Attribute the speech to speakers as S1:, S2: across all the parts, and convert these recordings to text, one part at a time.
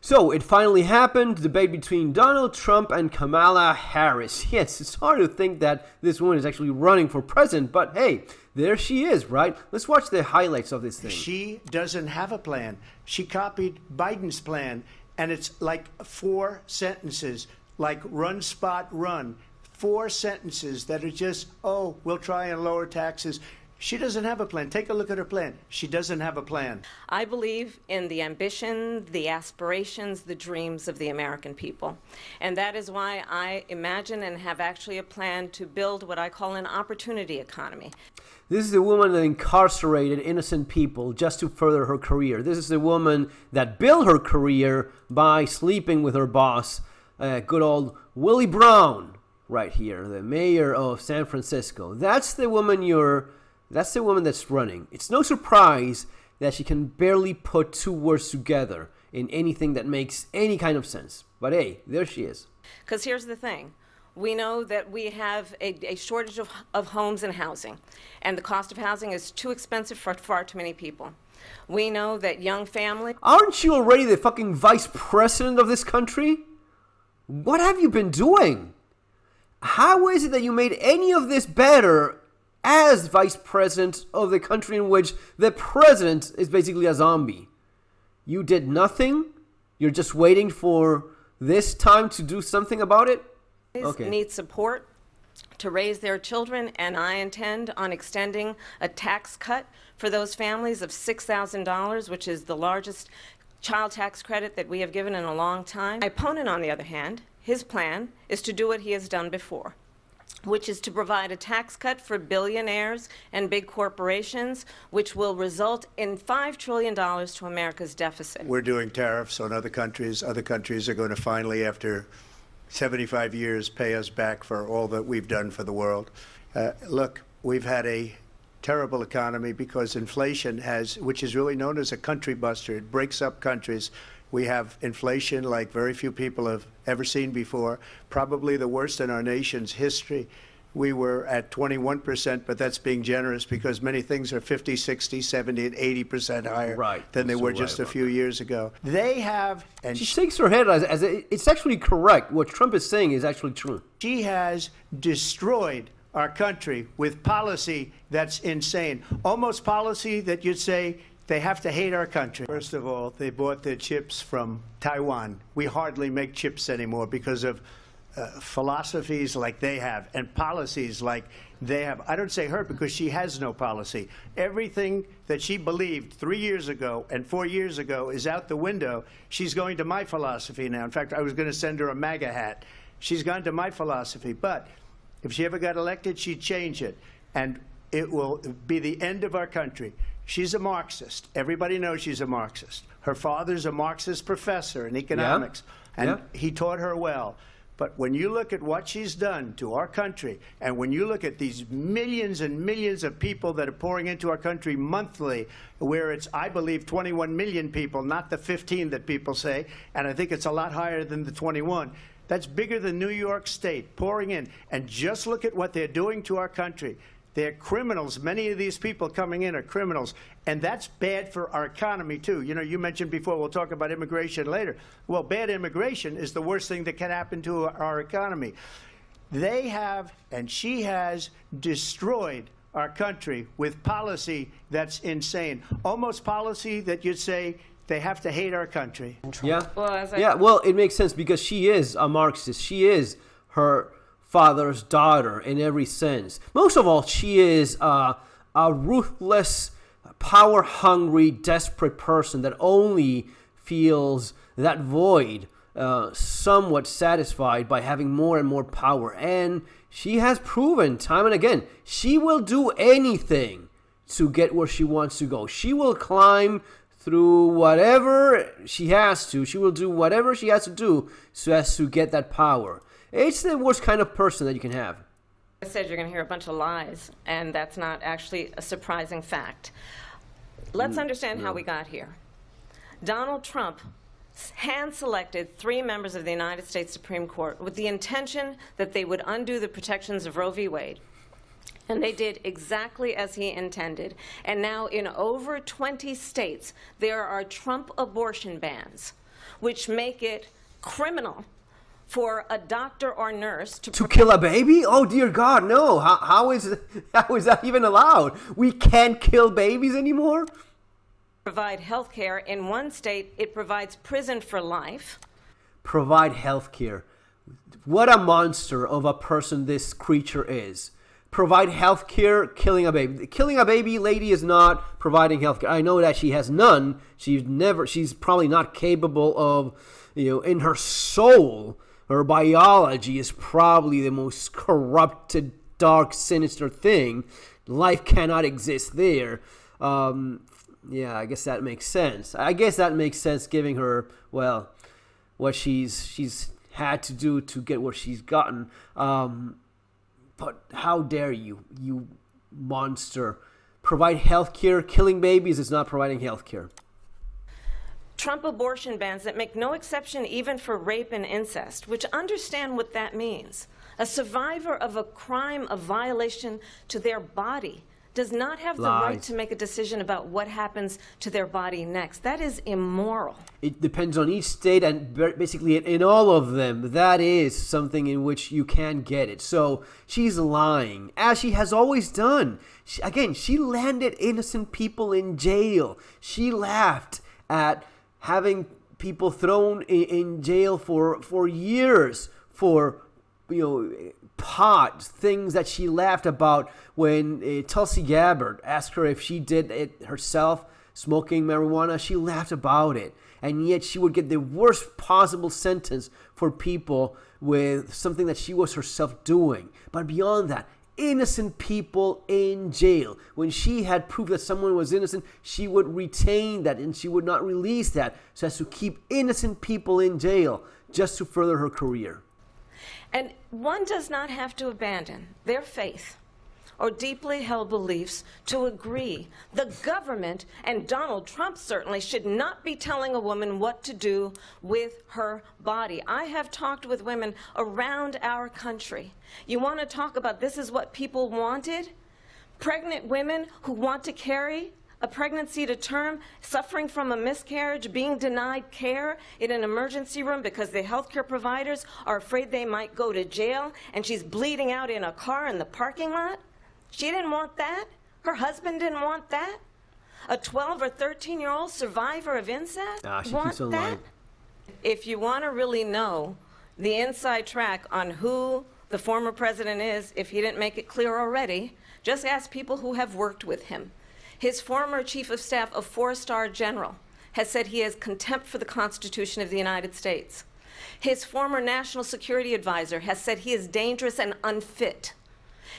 S1: So it finally happened, debate between Donald Trump and Kamala Harris. Yes, it's hard to think that this woman is actually running for president, but hey, there she is, right? Let's watch the highlights of this thing.
S2: She doesn't have a plan. She copied Biden's plan, and it's like 4 sentences, like run, spot, run. 4 sentences that are just, oh, we'll try and lower taxes. She doesn't have a plan. Take a look at her plan. She doesn't have a plan.
S3: I believe in the ambition, the aspirations, the dreams of the American people. And that is why I imagine and have actually a plan to build what I call an opportunity economy.
S1: This is the woman that incarcerated innocent people just to further her career. This is the woman that built her career by sleeping with her boss, good old Willie Brown, right here, the mayor of San Francisco. That's the woman that's running. It's no surprise that she can barely put 2 words together in anything that makes any kind of sense. But hey, there she is.
S3: Because here's the thing. We know that we have a shortage of homes and housing, and the cost of housing is too expensive for far too many people. We know that young families...
S1: Aren't you already the fucking vice president of this country? What have you been doing? How is it that you made any of this better as vice president of the country in which the president is basically a zombie? You did nothing? You're just waiting for this time to do something about it? Okay.
S3: Need support to raise their children, and I intend on extending a tax cut for those families of $6,000, which is the largest child tax credit that we have given in a long time. My opponent, on the other hand, his plan is to do what he has done before, which is to provide a tax cut for billionaires and big corporations, which will result in $5 trillion to America's deficit.
S2: We're doing tariffs on other countries. Other countries are going to finally, after 75 years, pay us back for all that we've done for the world. Look, we've had a terrible economy because inflation which is really known as a country buster. It breaks up countries. We have inflation like very few people have ever seen before, probably the worst in our nation's history. We were at 21%, but that's being generous because many things are 50, 60, 70, and 80% higher than they were just a few years ago. They have... and
S1: she shakes her head as it's actually correct. What Trump is saying is actually true.
S2: She has destroyed our country with policy that's insane. Almost policy that you'd say they have to hate our country. First of all, they bought their chips from Taiwan. We hardly make chips anymore because of philosophies like they have and policies like they have. I don't say her because she has no policy. Everything that she believed 3 years ago and 4 years ago is out the window. She's going to my philosophy now. In fact, I was going to send her a MAGA hat. She's gone to my philosophy. But if she ever got elected, she'd change it. And it will be the end of our country. She's a Marxist. Everybody knows she's a Marxist. Her father's a Marxist professor in economics, and he taught her well. But when you look at what she's done to our country, and when you look at these millions and millions of people that are pouring into our country monthly, where it's, I believe, 21 million people, not the 15 that people say, and I think it's a lot higher than the 21. That's bigger than New York State pouring in. And just look at what they're doing to our country. They're criminals. Many of these people coming in are criminals. And that's bad for our economy, too. You know, you mentioned before, we'll talk about immigration later. Well, bad immigration is the worst thing that can happen to our economy. They have, and she has, destroyed our country with policy that's insane. Almost policy that you'd say they have to hate our country.
S1: Yeah. Well, it makes sense because she is a Marxist. She is her father's daughter in every sense. Most of all, she is a ruthless, power-hungry, desperate person that only feels that void somewhat satisfied by having more and more power. And she has proven time and again, she will do anything to get where she wants to go. She will climb through whatever she has to. She will do whatever she has to do so as to get that power. It's the worst kind of person that you can have.
S3: I said you're going to hear a bunch of lies, and that's not actually a surprising fact. Let's understand how we got here. Donald Trump hand-selected 3 members of the United States Supreme Court with the intention that they would undo the protections of Roe v. Wade. And they did exactly as he intended. And now in over 20 states, there are Trump abortion bans. which make it criminal for a doctor or nurse
S1: to kill a baby? Oh dear God, no! How is that even allowed? We can't kill babies anymore.
S3: Provide health care. In one state, it provides prison for life.
S1: Provide health care. What a monster of a person this creature is. Provide health care, killing a baby. Killing a baby, lady, is not providing health care. I know that she has none. She's probably not capable of, in her soul, her biology is probably the most corrupted, dark, sinister thing. Life cannot exist there. Yeah, I guess that makes sense. Giving her, well, what she's had to do to get what she's gotten. But how dare you monster. Provide health care. Killing babies is not providing health care.
S3: Trump abortion bans that make no exception even for rape and incest, which understand what that means. A survivor of a crime of violation to their body does not have the right to make a decision about what happens to their body next. That is immoral. It
S1: depends on each state, and basically in all of them, that is something in which you can get it. So she's lying, as she has always done. She landed innocent people in jail. She laughed at having people thrown in jail for years for, pot, things that she laughed about when Tulsi Gabbard asked her if she did it herself, smoking marijuana. She laughed about it. And yet she would get the worst possible sentence for people with something that she was herself doing. But beyond that, innocent people in jail. When she had proof that someone was innocent, she would retain that and she would not release that so as to keep innocent people in jail just to further her career.
S3: And one does not have to abandon their faith or deeply held beliefs to agree. The government, and Donald Trump certainly, should not be telling a woman what to do with her body. I have talked with women around our country. You want to talk about this is what people wanted? Pregnant women who want to carry a pregnancy to term, suffering from a miscarriage, being denied care in an emergency room because the healthcare providers are afraid they might go to jail, and she's bleeding out in a car in the parking lot. She didn't want that. Her husband didn't want that. A 12 or 13-year-old survivor of incest want that. If you want to really know the inside track on who the former president is, if he didn't make it clear already, just ask people who have worked with him. His former chief of staff, a 4-star general, has said he has contempt for the Constitution of the United States. His former national security advisor has said he is dangerous and unfit.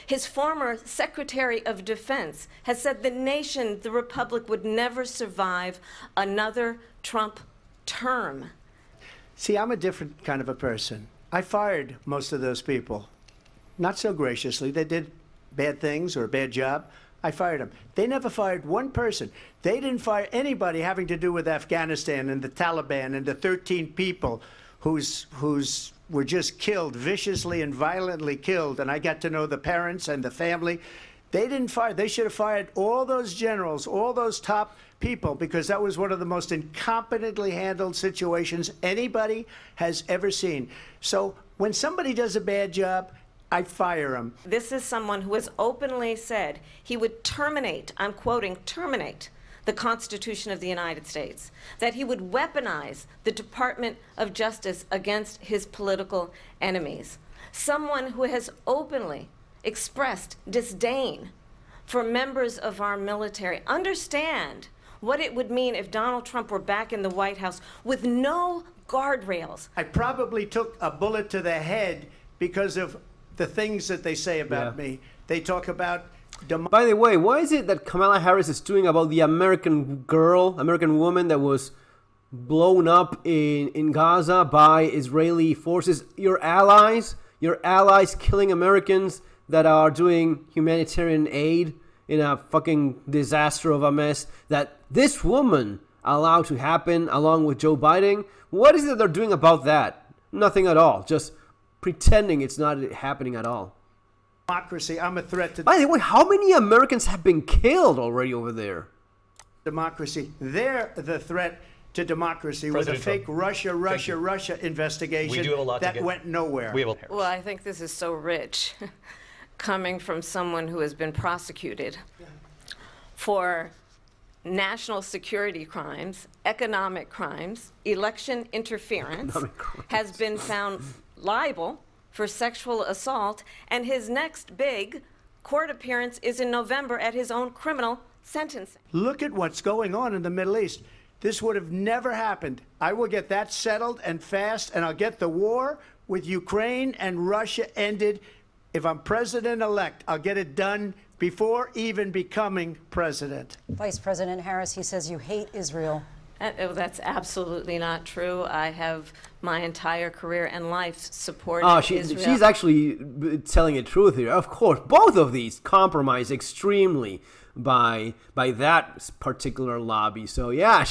S3: His former Secretary of Defense has said the nation, the Republic, would never survive another Trump term.
S2: See, I'm a different kind of a person. I fired most of those people. Not so graciously. They did bad things or a bad job. I fired them. They never fired one person. They didn't fire anybody having to do with Afghanistan and the Taliban and the 13 people whose were just killed, viciously and violently killed. And I got to know the parents and the family. They didn't fire. They should have fired all those generals, all those top people, because that was one of the most incompetently handled situations anybody has ever seen. So when somebody does a bad job, I fire him.
S3: This is someone who has openly said he would terminate, I'm quoting, terminate the Constitution of the United States, that he would weaponize the Department of Justice against his political enemies. Someone who has openly expressed disdain for members of our military. Understand what it would mean if Donald Trump were back in the White House with no guardrails.
S2: I probably took a bullet to the head because of the things that they say about me. They talk about...
S1: By the way, why is it that Kamala Harris is doing about the American woman that was blown up in Gaza by Israeli forces? Your allies killing Americans that are doing humanitarian aid in a fucking disaster of a mess that this woman allowed to happen along with Joe Biden. What is it they're doing about that? Nothing at all. Just pretending it's not happening at all.
S2: Democracy. I'm a threat to...
S1: By the way, how many Americans have been killed already over there?
S2: Democracy. They're the threat to democracy with a fake Russia investigation
S4: We do have a lot
S2: that went nowhere.
S3: Well, I think this is so rich, coming from someone who has been prosecuted for national security crimes, economic crimes, election interference, has been found liable for sexual assault, and his next big court appearance is in November at his own criminal sentencing.
S2: Look at what's going on in the Middle East. This would have never happened. I will get that settled and fast, and I'll get the war with Ukraine and Russia ended. If I'm president-elect, I'll get it done before even becoming president.
S5: Vice President Harris, he says you hate Israel.
S3: That's absolutely not true. I have my entire career and life supported Israel.
S1: She's actually telling the truth here. Of course, both of these compromise extremely by that particular lobby. So yeah,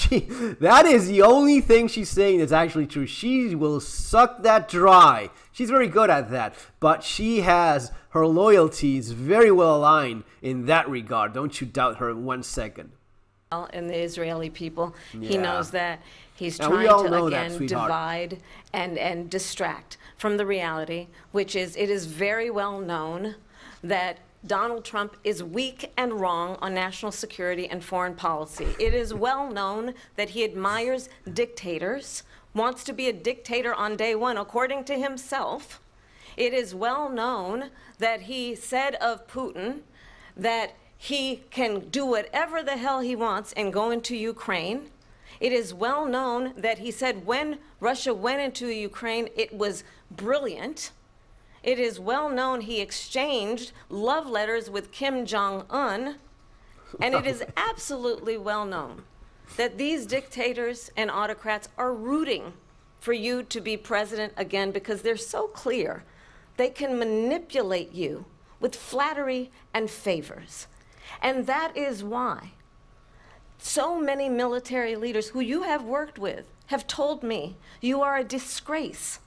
S1: that is the only thing she's saying that's actually true. She will suck that dry. She's very good at that, but she has her loyalties very well aligned in that regard. Don't you doubt her 1 second.
S3: And the Israeli people, he
S1: Yeah.
S3: knows that. He's
S1: And we
S3: trying
S1: all
S3: to,
S1: know that,
S3: again,
S1: sweetheart.
S3: divide and distract from the reality, which is it is very well known that Donald Trump is weak and wrong on national security and foreign policy. It is well known that he admires dictators, wants to be a dictator on day one, according to himself. It is well known that he said of Putin that he can do whatever the hell he wants and go into Ukraine. It is well known that he said when Russia went into Ukraine, it was brilliant. It is well known he exchanged love letters with Kim Jong-un. And it is absolutely well known that these dictators and autocrats are rooting for you to be president again because they're so clear they can manipulate you with flattery and favors. And that is why so many military leaders who you have worked with have told me you are a disgrace.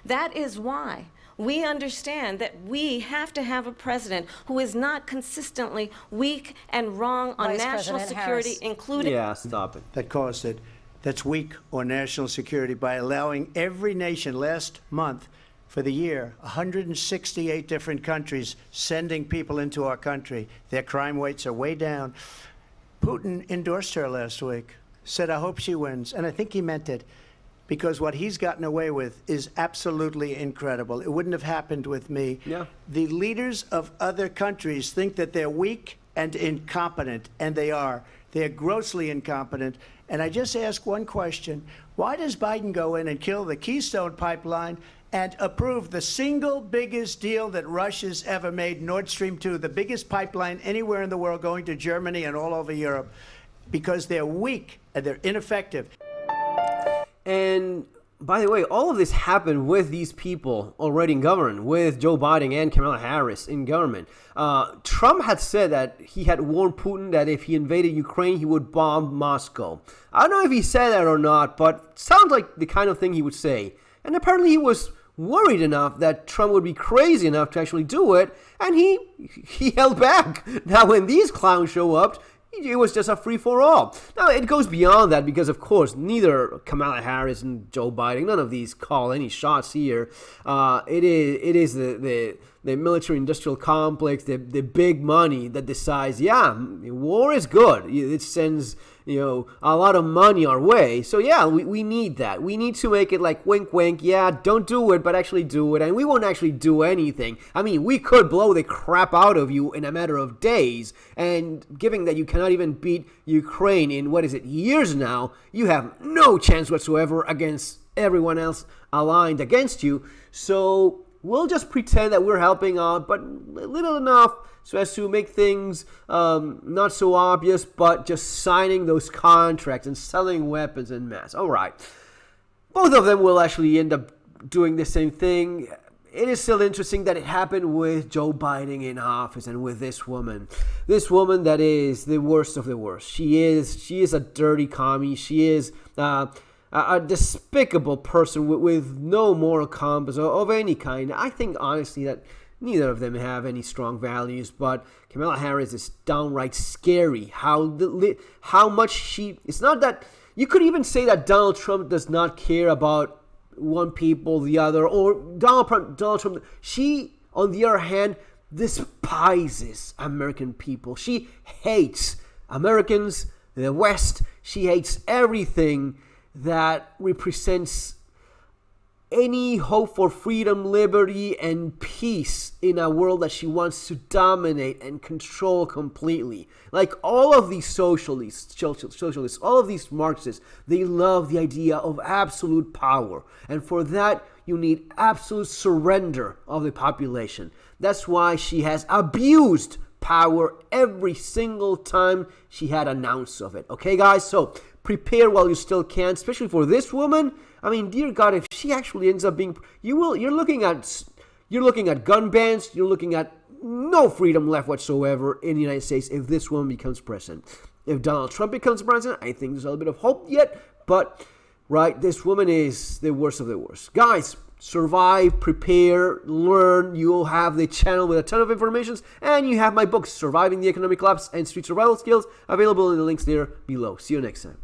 S3: That is why we understand that we have to have a president who is not consistently weak and wrong on
S5: Vice
S3: national
S5: President
S3: security,
S5: Harris.
S3: including...
S1: Yeah, stop it.
S2: That caused it, that's weak on national security by allowing every nation last month for the year, 168 different countries sending people into our country. Their crime rates are way down. Putin endorsed her last week, said, I hope she wins. And I think he meant it, because what he's gotten away with is absolutely incredible. It wouldn't have happened with me.
S1: Yeah.
S2: The leaders of other countries think that they're weak and incompetent, and they are. They're grossly incompetent. And I just ask one question. Why does Biden go in and kill the Keystone Pipeline and approve the single biggest deal that Russia's ever made, Nord Stream 2, the biggest pipeline anywhere in the world going to Germany and all over Europe? Because they're weak and they're ineffective.
S1: And by the way, all of this happened with these people already in government, with Joe Biden and Kamala Harris in government. Trump had said that he had warned Putin that if he invaded Ukraine, he would bomb Moscow. I don't know if he said that or not, but it sounds like the kind of thing he would say. And apparently he was worried enough that Trump would be crazy enough to actually do it, and he held back. Now, when these clowns show up, it was just a free-for-all. Now, it goes beyond that because, of course, neither Kamala Harris and Joe Biden, none of these call any shots here. It is the military-industrial complex, the big money that decides, yeah, war is good. It sends a lot of money our way. So, yeah, we need that. We need to make it like wink, wink, yeah, don't do it, but actually do it. And we won't actually do anything. I mean, we could blow the crap out of you in a matter of days. And given that you cannot even beat Ukraine in, years now, you have no chance whatsoever against everyone else aligned against you. So we'll just pretend that we're helping out, but little enough so as to make things not so obvious, but just signing those contracts and selling weapons en masse. All right. Both of them will actually end up doing the same thing. It is still interesting that it happened with Joe Biden in office and with this woman. This woman that is the worst of the worst. She is a dirty commie. She is a despicable person with no moral compass of any kind. I think, honestly, that neither of them have any strong values, but Kamala Harris is downright scary. How much she... It's not that You could even say that Donald Trump does not care about one people, the other, or Donald Trump. She, on the other hand, despises American people. She hates Americans, the West. She hates everything that represents any hope for freedom, liberty, and peace in a world that she wants to dominate and control completely. Like all of these socialists, all of these Marxists, they love the idea of absolute power. And for that, you need absolute surrender of the population. That's why she has abused power every single time she had an ounce of it. Okay, guys? So prepare while you still can, especially for this woman. I mean, dear God, if she actually ends up being, you're looking at gun bans, you're looking at no freedom left whatsoever in the United States if this woman becomes president. If Donald Trump becomes president, I think there's a little bit of hope yet, but right, this woman is the worst of the worst. Guys, survive, prepare, learn. You'll have the channel with a ton of information, and you have my books, Surviving the Economic Collapse and Street Survival Skills, available in the links there below. See you next time.